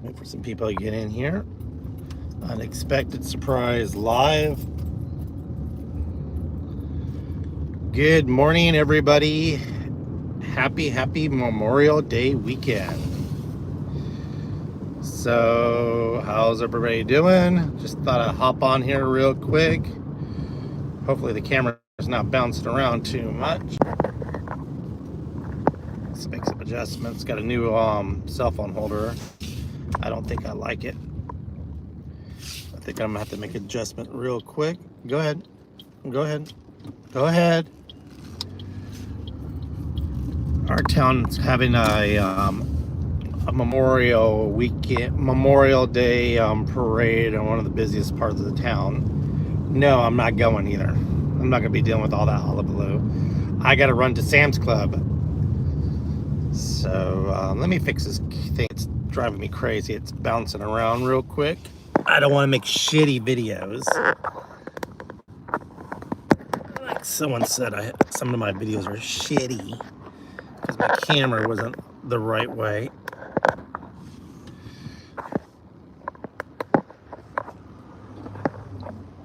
Wait for some people to get in here. Unexpected surprise live. Good morning, everybody. Happy Memorial Day weekend. So, how's everybody doing? Just thought I'd hop on here real quick. Hopefully the camera is not bouncing around too much. Let's make some adjustments. Got a new cell phone holder. I don't think I like it. I think I'm gonna have to make an adjustment real quick. Go ahead. Go ahead. Go ahead. Our town's having a Memorial Day parade in one of the busiest parts of the town. No, I'm not going either. I'm not gonna be dealing with all that hullabaloo. I gotta run to Sam's Club. So let me fix this thing. It's driving me crazy. It's bouncing around real quick. I don't want to make shitty videos. Like someone said, some of my videos are shitty because my camera wasn't the right way.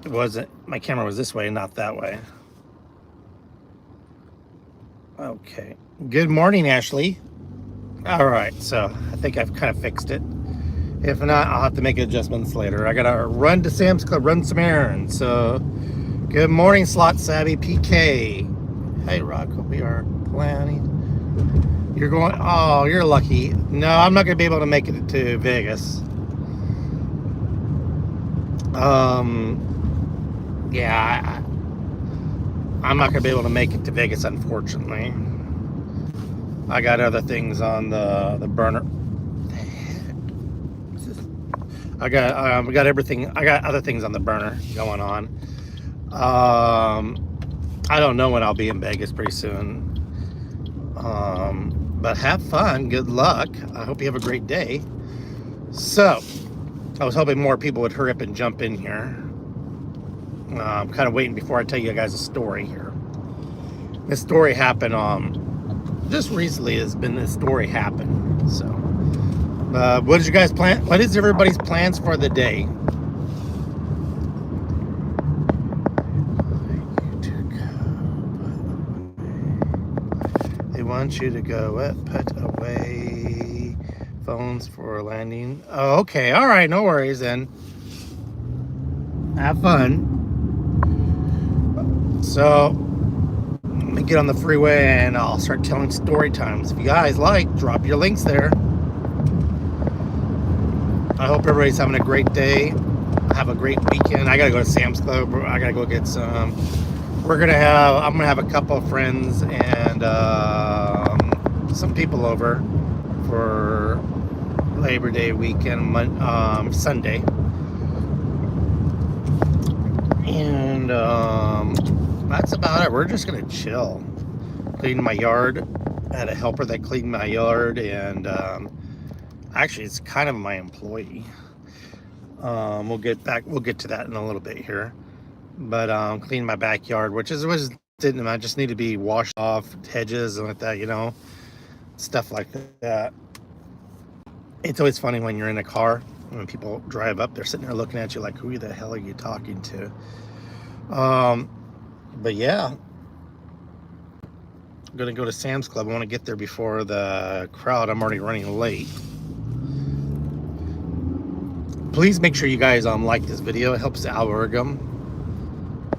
It wasn't. My camera was this way, not that way. Okay. Good morning, Ashley. All right, so I think I've kind of fixed it. If not, I'll have to make adjustments later. I gotta run to Sam's Club, run some errands. So, good morning, Slot Savvy PK. Hey, Rocco, we are planning. You're going, oh, you're lucky. No, I'm not gonna be able to make it to Vegas. Yeah, I'm not gonna be able to make it to Vegas, unfortunately. I got other things on the burner. I got everything. I got other things on the burner going on. I don't know when I'll be in Vegas pretty soon. But have fun. Good luck. I hope you have a great day. So, I was hoping more people would hurry up and jump in here. I'm kind of waiting before I tell you guys a story here. This story happened just recently. Has been this story happen. So, what did you guys plan? What is everybody's plans for the day? They want you to go put away phones for landing. Oh, okay. All right. No worries then. Have fun. So, let me get on the freeway and I'll start telling story times. If you guys like, drop your links there. I hope everybody's having a great day. Have a great weekend. I gotta go to Sam's Club. I gotta go get some. I'm gonna have a couple of friends and some people over for Labor Day weekend, Sunday. And that's about it. We're just gonna chill. Clean my yard. I had a helper that cleaned my yard, and actually it's kind of my employee. We'll get to that in a little bit here. But clean my backyard, I just need to be washed off, hedges and like that, stuff like that. It's always funny when you're in a car, when people drive up, they're sitting there looking at you like, who the hell are you talking to? But yeah, I'm gonna go to Sam's Club. I want to get there before the crowd. I'm already running late. Please make sure you guys like this video. It helps the algorithm.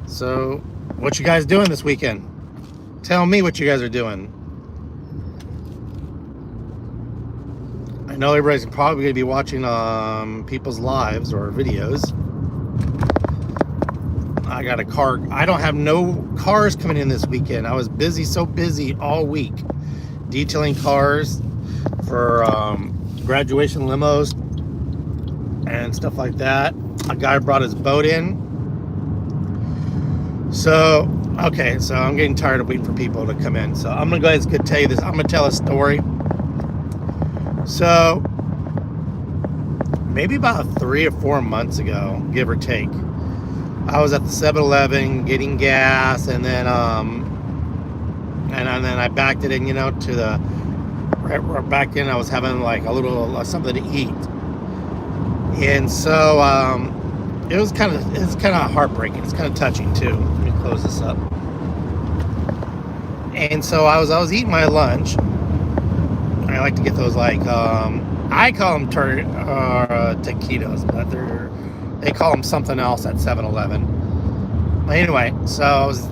So, what you guys doing this weekend? Tell me what you guys are doing. I know everybody's probably going to be watching people's lives or videos. I got a car. I don't have no cars coming in this weekend. I was so busy all week detailing cars for graduation limos and stuff like that. A guy brought his boat in. So, okay, so I'm getting tired of waiting for people to come in. So I'm gonna go ahead and tell you this. I'm gonna tell a story. So maybe about 3 or 4 months ago, give or take, I was at the 7-Eleven getting gas, and then I backed it in, to the right back in. I was having like a little something to eat. And so it's kind of heartbreaking. It's kind of touching too. Let me close this up. And so I was eating my lunch. I like to get those, like, I call them taquitos, but they call them something else at 7-Eleven. But anyway, so I was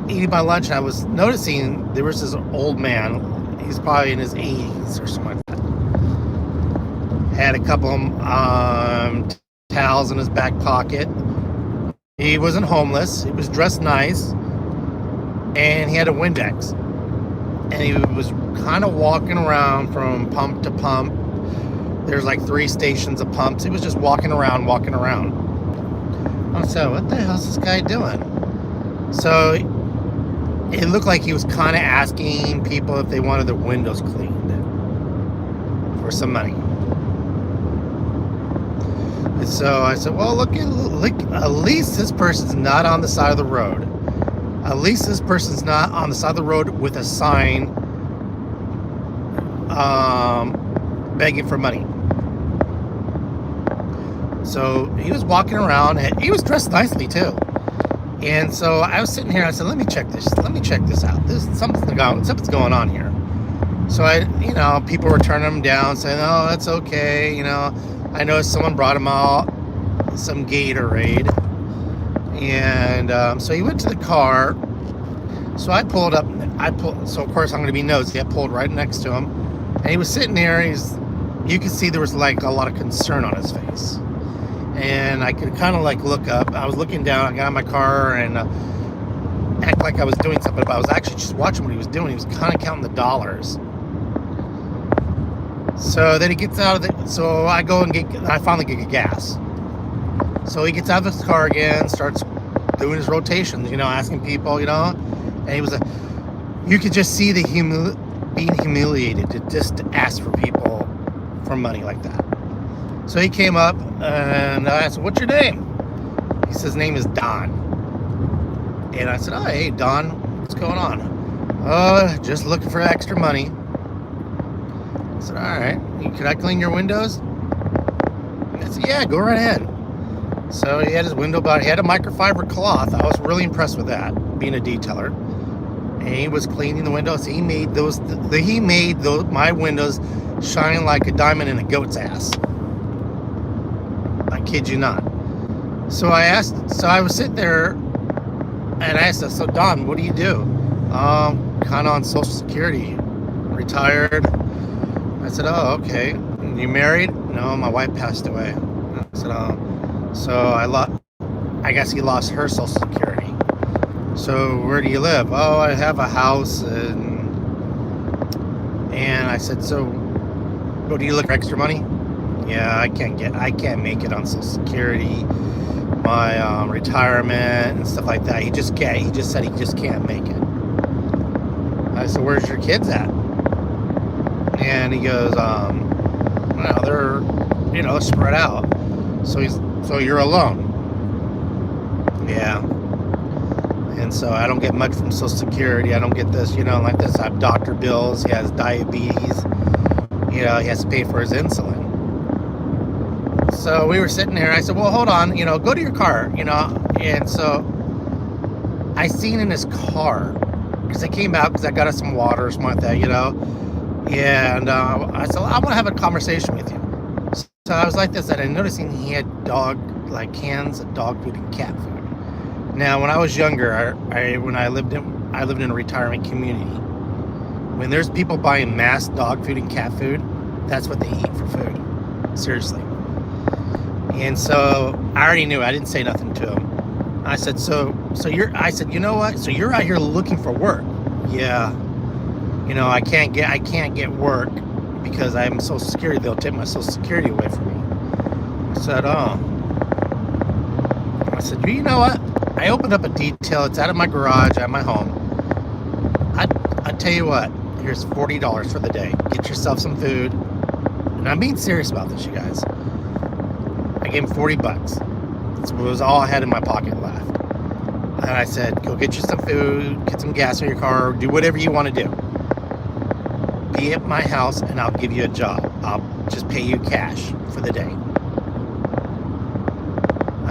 eating my lunch and I was noticing there was this old man. He's probably in his 80s or something like that. Had a couple of towels in his back pocket. He wasn't homeless. He was dressed nice. And he had a Windex. And he was kind of walking around from pump to pump. There's like 3 stations of pumps. He was just walking around. I said, what the hell's this guy doing? So it looked like he was kind of asking people if they wanted their windows cleaned for some money. And so I said, well, look, at least this person's not on the side of the road. At least this person's not on the side of the road with a sign begging for money. So he was walking around, and he was dressed nicely too. And so I was sitting here, I said, let me check this out. Something's going on here. So people were turning him down, saying, oh, that's okay. I noticed someone brought him out some Gatorade. And so he went to the car. So I pulled up. So of course I'm going to be nosy. I pulled right next to him, and he was sitting there. You could see there was like a lot of concern on his face, and I could kind of like look up. I was looking down. I got in my car and act like I was doing something, but I was actually just watching what he was doing. He was kind of counting the dollars. So then he gets out of the. So I go and I finally get gas. So he gets out of his car again, starts doing his rotations, asking people, and he was you could just see being humiliated to just ask for people for money like that. So he came up and I said, what's your name? He says his name is Don. And I said, oh, hey, Don, what's going on? Oh, just looking for extra money. I said, all right, can I clean your windows? I said, yeah, go right ahead. So he had his window, but he had a microfiber cloth. I was really impressed with that, being a detailer. And he was cleaning the windows. He made my windows shine like a diamond in a goat's ass. I kid you not. So I was sitting there and I asked him, so Don, what do you do? Kind of on Social Security, retired. I said, oh, okay. You married? No, my wife passed away. I said, oh. So I guess he lost her Social Security. So where do you live? Oh, I have a house. And I said, so do you look for extra money? Yeah, I can't make it on Social Security, my retirement and stuff like that. He just can't. He just said he just can't make it. I said, where's your kids at? And he goes, well, they're spread out. So you're alone. Yeah. And so I don't get much from Social Security. I don't get this, like this. I have doctor bills. He has diabetes. He has to pay for his insulin. So we were sitting there. I said, well, hold on, go to your car, And so I seen in his car, because I came out because I got us some water or something like that, And I said, I want to have a conversation with you. So I was like this, and I'm noticing he had cans of dog food and cat food. Now, when I was younger, I lived in a retirement community. When there's people buying mass dog food and cat food, that's what they eat for food. Seriously. And so I already knew. I didn't say nothing to him. I said, I said, you know what? So you're out here looking for work? Yeah. I can't get work because I'm Social Security. They'll take my Social Security away from me. I said, oh. I said, you know what? I opened up a detail. It's out of my garage, at my home. I tell you what, here's $40 for the day. Get yourself some food. And I'm being serious about this, you guys. I gave him $40. That was all I had in my pocket left. And I said, go get you some food, get some gas in your car, do whatever you want to do. Be at my house and I'll give you a job. just pay you cash for the day.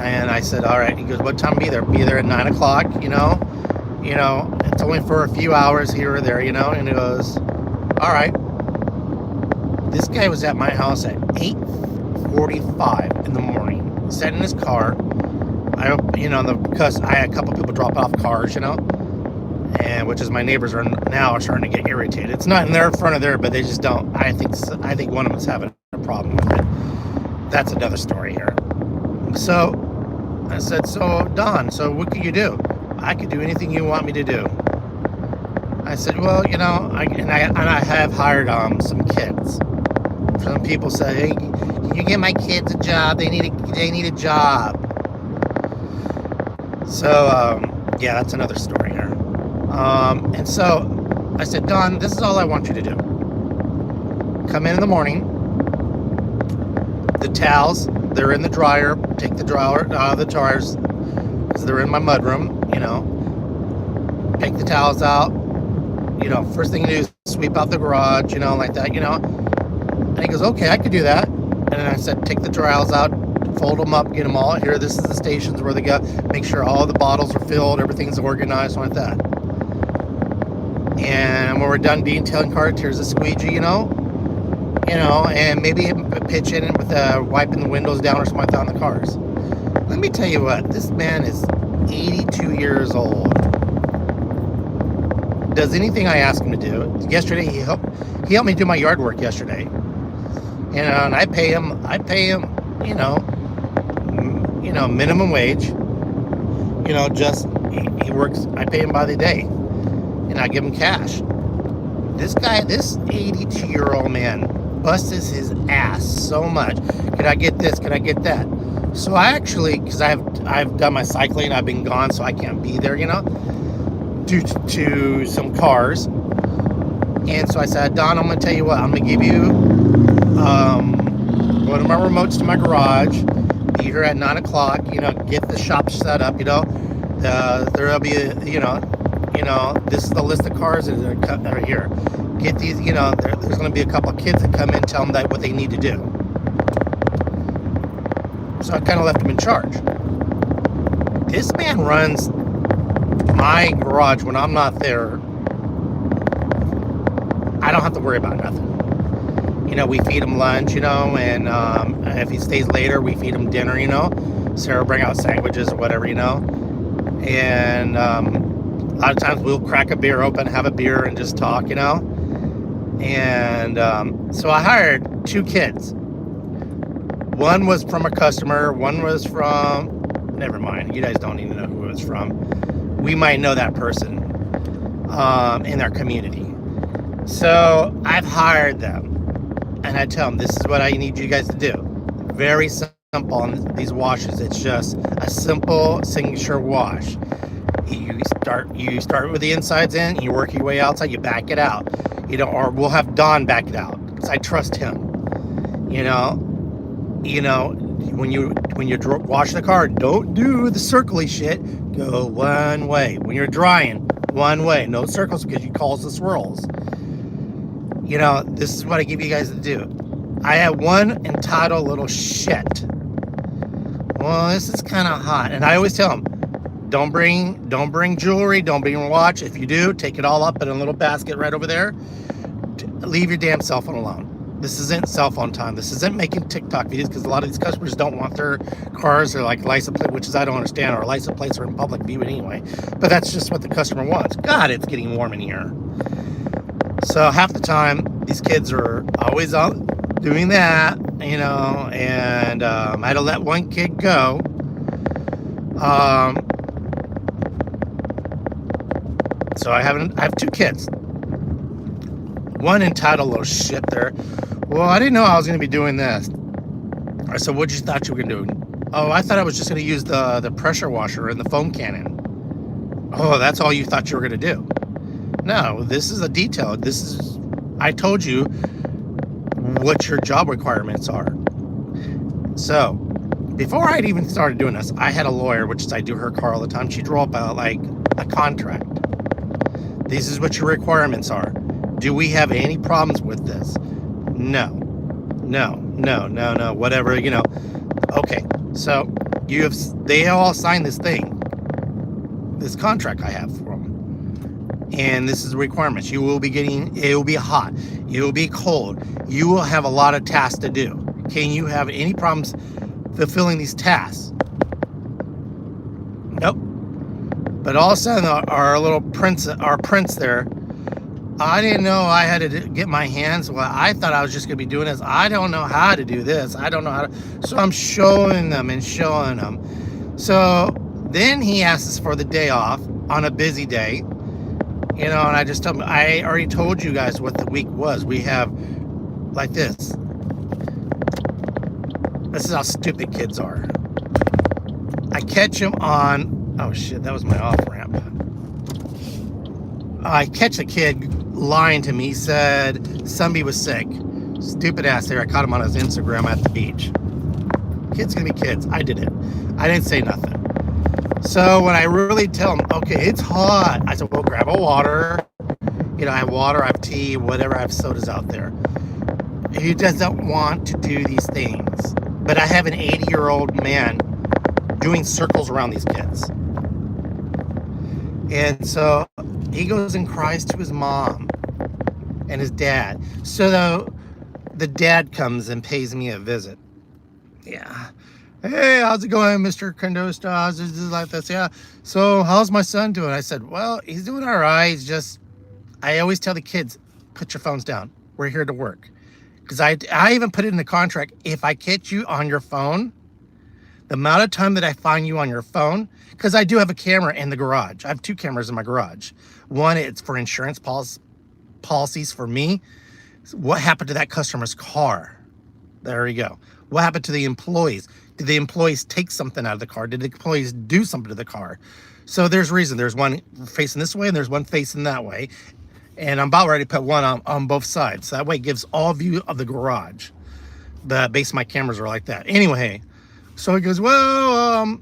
And I said, all right. He goes, what time be there? Be there at 9 o'clock, it's only for a few hours here or there, and he goes, all right. This guy was at my house at 8:45 in the morning, sat in his car. Because I had a couple people drop off cars, and which is my neighbors are now starting to get irritated. It's not in their front of there, but they just don't. I think one of them is having a problem with it. That's another story here. So I said, so Don, so what can you do? I could do anything you want me to do. I said, well, I have hired some kids. Some people say, hey, can you get my kids a job? They need a job. So yeah, that's another story here. And so I said, Don, this is all I want you to do. Come in the morning. The towels, they're in the dryer. Take the dryer out of the jars because they're in my mudroom. Take the towels out. First thing you do is sweep out the garage. Like that. And he goes, okay, I could do that. And then I said, take the towels out, fold them up, get them all here. This is the stations where they go. Make sure all the bottles are filled, everything's organized like that. And when we're done detailing cars, here's a squeegee, and maybe pitch in with wiping the windows down or something like that on the cars. Let me tell you what, this man is 82 years old. Does anything I ask him to do. Yesterday he helped me do my yard work yesterday. And I pay him, minimum wage. Just he works. I pay him by the day, and I give him cash. This 82-year-old man busts his ass so much. Can I get this? Can I get that? So I actually, because I've done my cycling, I've been gone, so I can't be there, due to some cars. And so I said, Don, I'm going to tell you what, I'm going to give you one of my remotes to my garage. Be here at 9 o'clock, get the shop set up, there'll be, this is the list of cars that are here. Get these, there's going to be a couple of kids that come in, tell them what they need to do. So I kind of left him in charge. This man runs my garage when I'm not there. I don't have to worry about nothing. We feed him lunch, and if he stays later, we feed him dinner, Sarah bring out sandwiches or whatever, and a lot of times we'll crack a beer open, have a beer, and just talk, and so I hired 2 kids. One was from a customer, one was from, never mind, you guys don't even know who it was from. We might know that person in our community. So I've hired them. And I tell them, this is what I need you guys to do. Very simple on these washes. It's just a simple signature wash. You start with the insides in, you work your way outside, you back it out. Or we'll have Don back it out because I trust him. When you wash the car, don't do the circly shit. Go one way. When you're drying, one way. No circles because you cause the swirls. This is what I give you guys to do. I have one entitled little shit. Well, this is kind of hot. And I always tell them, don't bring jewelry, don't bring a watch. If you do, take it all up in a little basket right over there. Leave your damn cell phone alone. This isn't cell phone time. This isn't making TikTok videos because a lot of these customers don't want their cars or like license plate, which is I don't understand. Our license plates are in public view anyway. But that's just what the customer wants. God, it's getting warm in here. So half the time, these kids are always out doing that, and I had to let one kid go. So I have 2 kids. One entitled little shit there. Well, I didn't know I was going to be doing this. I said, what did you thought you were going to do? Oh, I thought I was just going to use the pressure washer and the foam cannon. Oh, that's all you thought you were going to do. No, this is a detail. I told you what your job requirements are. So, before I'd even started doing this, I had a lawyer, which is I do her car all the time. She drew up a contract. This is what your requirements are. Do we have any problems with this? No. No, whatever, you know. Okay, so they all signed this thing, this contract I have for them. And this is the requirements. You will be it will be hot. It will be cold. You will have a lot of tasks to do. Can you have any problems fulfilling these tasks? Nope. But all of a sudden, our little prince, there, I didn't know I had to get my hands. Well, I thought I was just going to be doing this. I don't know how to do this. I don't know how to. So I'm showing them and showing them. So then he asks us for the day off on a busy day. You know, and I just told him, I already told you guys what the week was. We have like this. This is how stupid kids are. I catch him on, oh shit, that was my off ramp. I catch a kid lying to me. He said somebody was sick. Stupid ass there. I caught him on his Instagram at the beach. Kids gonna be kids. I did it. I didn't say nothing. So when I really tell him, okay, it's hot, I said, well, grab a water. You know, I have water, I have tea, whatever, I have sodas out there. He doesn't want to do these things. But I have an 80-year-old man doing circles around these kids. And so he goes and cries to his mom and his dad. So the dad comes and pays me a visit. Yeah. Hey, how's it going, Mr. Condosta? How's it like this? Yeah. So how's my son doing? I said, well, he's doing all right. He's just, I always tell the kids, put your phones down. We're here to work. Because I even put it in the contract. If I catch you on your phone, the amount of time that I find you on your phone, because I do have a camera in the garage. I have 2 cameras in my garage. One, it's for insurance policies for me. What happened to that customer's car? There you go. What happened to the employees? Did the employees take something out of the car? Did the employees do something to the car? So there's reason. There's one facing this way and there's one facing that way. And I'm about ready to put one on both sides. So that way it gives all view of the garage. The base of my cameras are like that. Anyway, so he goes, well,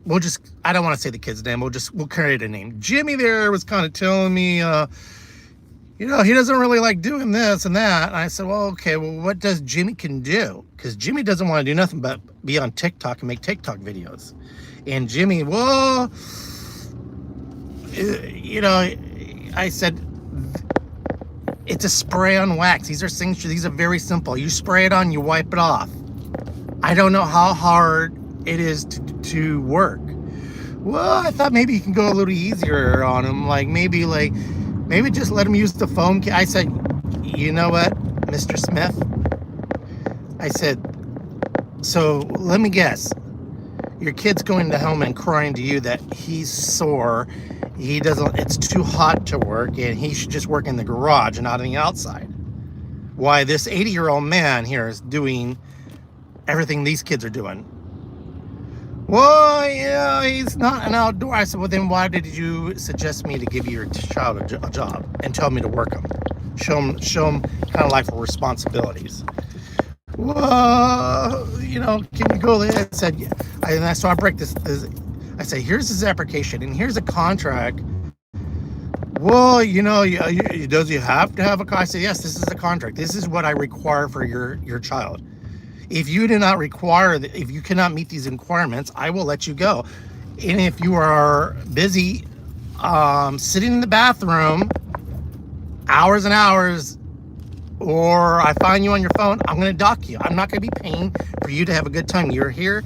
we'll just, I don't want to say the kid's name. We'll carry the name. Jimmy there was kind of telling me, you know, he doesn't really like doing this and that. And I said, well, okay, well, what does Jimmy can do? Because Jimmy doesn't want to do nothing but be on TikTok and make TikTok videos. And Jimmy, well, you know, I said, it's a spray on wax. These are very simple. You spray it on, you wipe it off. I don't know how hard it is to work. Well, I thought maybe you can go a little easier on him. Maybe just let him use the foam. I said, you know what, Mr. Smith? I said, so let me guess. Your kid's going to home and crying to you that he's sore. It's too hot to work and he should just work in the garage and not on the outside. Why this 80-year-old man here is doing everything these kids are doing. Well, yeah, he's not an outdoor. I said, well, then why did you suggest me to give your child a job and tell me to work him? Show him kind of life responsibilities. Well, you know, can you go there? I said, yeah. So I break this. I say, here's his application and here's a contract. Well, you know, does he have to have a contract? I said, yes, this is a contract. This is what I require for your child. If you do not require, if you cannot meet these requirements, I will let you go. And if you are busy sitting in the bathroom hours and hours, or I find you on your phone, I'm going to dock you. I'm not going to be paying for you to have a good time. You're here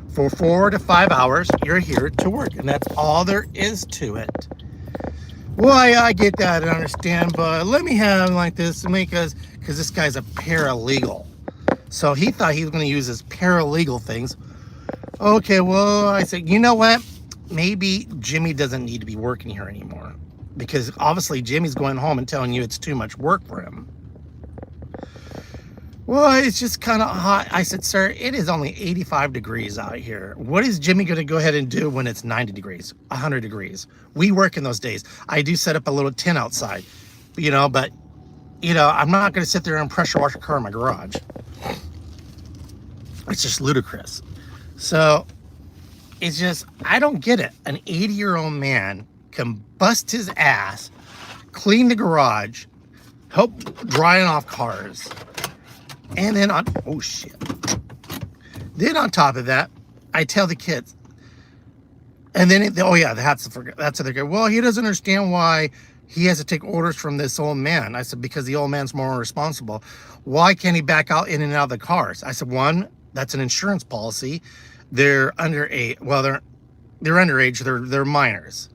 for 4 to 5 hours. You're here to work, and that's all there is to it. Well, I get that and understand, but let me have like this because this guy's a paralegal. So he thought he was going to use his paralegal things. Okay, well, I said, you know what? Maybe Jimmy doesn't need to be working here anymore. Because obviously Jimmy's going home and telling you it's too much work for him. Well, it's just kind of hot. I said, sir, it is only 85 degrees out here. What is Jimmy going to go ahead and do when it's 90 degrees, 100 degrees? We work in those days. I do set up a little tent outside, you know, but, you know, I'm not going to sit there and pressure wash a car in my garage. It's just ludicrous. So it's just, I don't get it. An 80-year-old man can bust his ass, clean the garage, help drying off cars, And then on, oh shit. Then on top of that, I tell the kids, and then, oh yeah, that's the guy. Well, he doesn't understand why he has to take orders from this old man. I said, because the old man's more responsible. Why can't he back out in and out of the cars? I said, one, that's an insurance policy. They're underage. Well, they're underage. They're minors.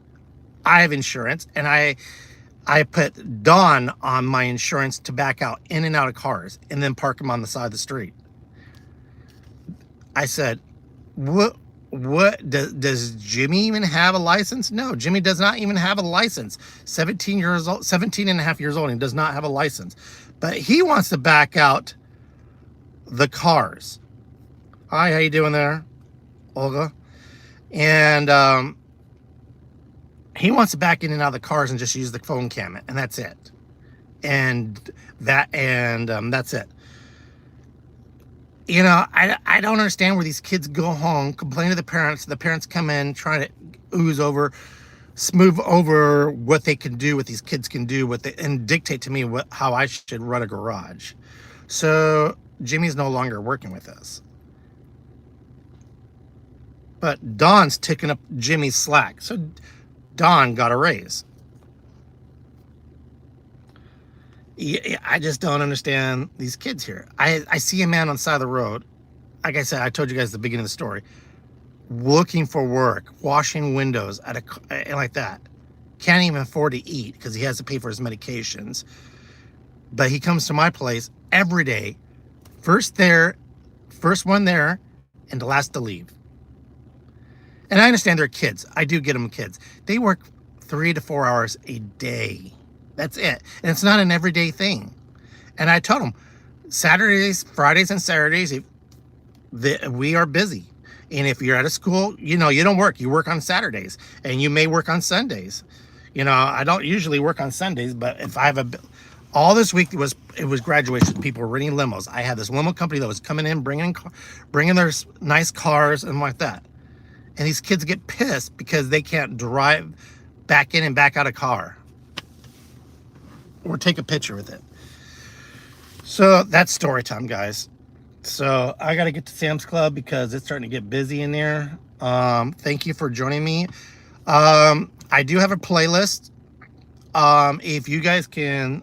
I have insurance, and I put Dawn on my insurance to back out in and out of cars and then park them on the side of the street. I said, what does Jimmy even have a license? No, Jimmy does not even have a license. 17 and a half years old, and does not have a license. But he wants to back out the cars. Hi, how you doing there, Olga? And he wants to back in and out of the cars and just use the phone cam, and that's it. And that's it. You know, I don't understand where these kids go home, complain to the parents come in, trying to smooth over what they can do, what these kids can do, and dictate to me how I should run a garage. So Jimmy's no longer working with us. But Dawn's taking up Jimmy's slack. So Dawn got a raise. I just don't understand these kids here. I see a man on the side of the road. Like I said, I told you guys at the beginning of the story, looking for work, washing windows like that. Can't even afford to eat because he has to pay for his medications. But he comes to my place every day, first one there, and the last to leave. And I understand they're kids. I do get them kids. They work 3 to 4 hours a day. That's it. And it's not an everyday thing. And I told them, Saturdays, Fridays, and Saturdays, we are busy. And if you're at a school, you know, you don't work. You work on Saturdays. And you may work on Sundays. You know, I don't usually work on Sundays, but if I have all this week, it was graduation. People were renting limos. I had this limo company that was coming in, bringing their nice cars and like that. And these kids get pissed because they can't drive back in and back out of car. Or take a picture with it. So that's story time, guys. So I got to get to Sam's Club because it's starting to get busy in there. Thank you for joining me. I do have a playlist. If you guys can,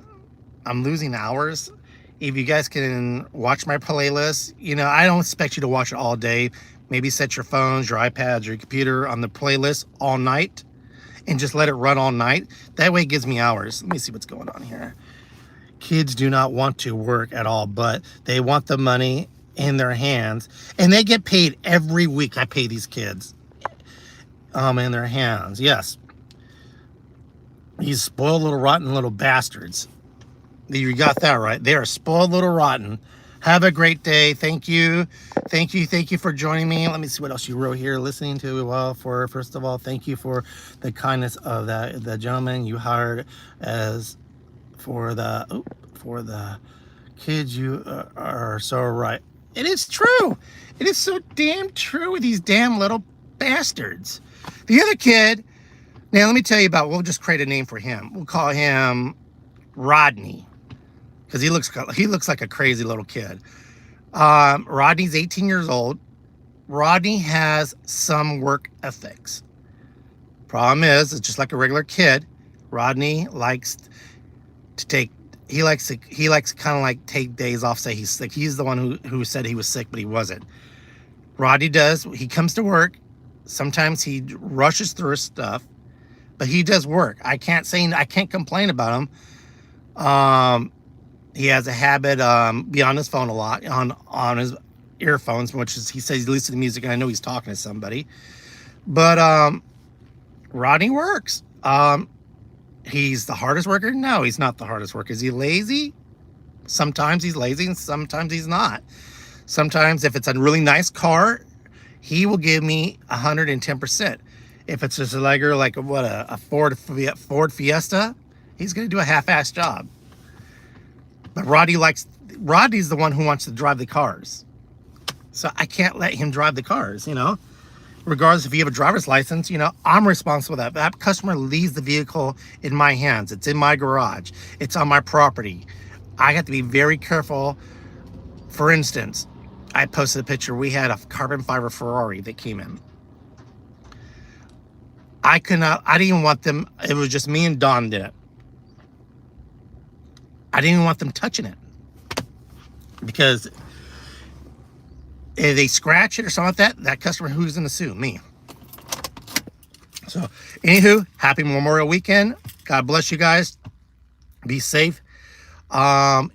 I'm losing hours. If you guys can watch my playlist, you know, I don't expect you to watch it all day. Maybe set your phones, your iPads, your computer on the playlist all night. And just let it run all night. That way it gives me hours. Let me see what's going on here. Kids do not want to work at all, but they want the money in their hands. And they get paid every week. I pay these kids in their hands. Yes. These spoiled little rotten little bastards. You got that right. They are spoiled little rotten. Have a great day. Thank you. Thank you for joining me. Let me see what else you wrote here. Listening to, well, first of all, thank you for the kindness of the gentleman you hired for the kids. You are so right. It is true. It is so damn true with these damn little bastards. The other kid, now let me tell you we'll just create a name for him. We'll call him Rodney. Because he looks like a crazy little kid. Rodney's 18 years old. Rodney has some work ethics. Problem is, it's just like a regular kid. Rodney likes to take kind of like take days off, say he's sick. He's the one who said he was sick, but he wasn't. Rodney does. He comes to work. Sometimes he rushes through his stuff, but he does work. I can't complain about him. He has a habit be on his phone a lot, on his earphones, which is, he says he listens to music, and I know he's talking to somebody. But Rodney works. He's the hardest worker? No, he's not the hardest worker. Is he lazy? Sometimes he's lazy, and sometimes he's not. Sometimes if it's a really nice car, he will give me 110%. If it's just like a Ford Fiesta, he's going to do a half-assed job. But Rodney's the one who wants to drive the cars. So I can't let him drive the cars, you know. Regardless if you have a driver's license, you know, I'm responsible for that. That customer leaves the vehicle in my hands. It's in my garage. It's on my property. I have to be very careful For instance, I posted a picture. We had a carbon fiber Ferrari that came in. I didn't even want them. It was just me and Don did it. I didn't even want them touching it, because if they scratch it or something like that, that customer, who's going to sue? Me. So, anywho, happy Memorial Weekend. God bless you guys. Be safe. I'll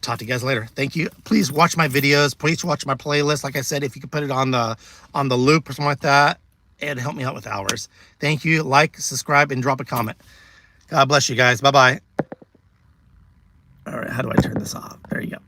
talk to you guys later. Thank you. Please watch my videos. Please watch my playlist. Like I said, if you could put it on the loop or something like that, it'd help me out with hours. Thank you. Like, subscribe, and drop a comment. God bless you guys. Bye-bye. All right, how do I turn this off? There you go.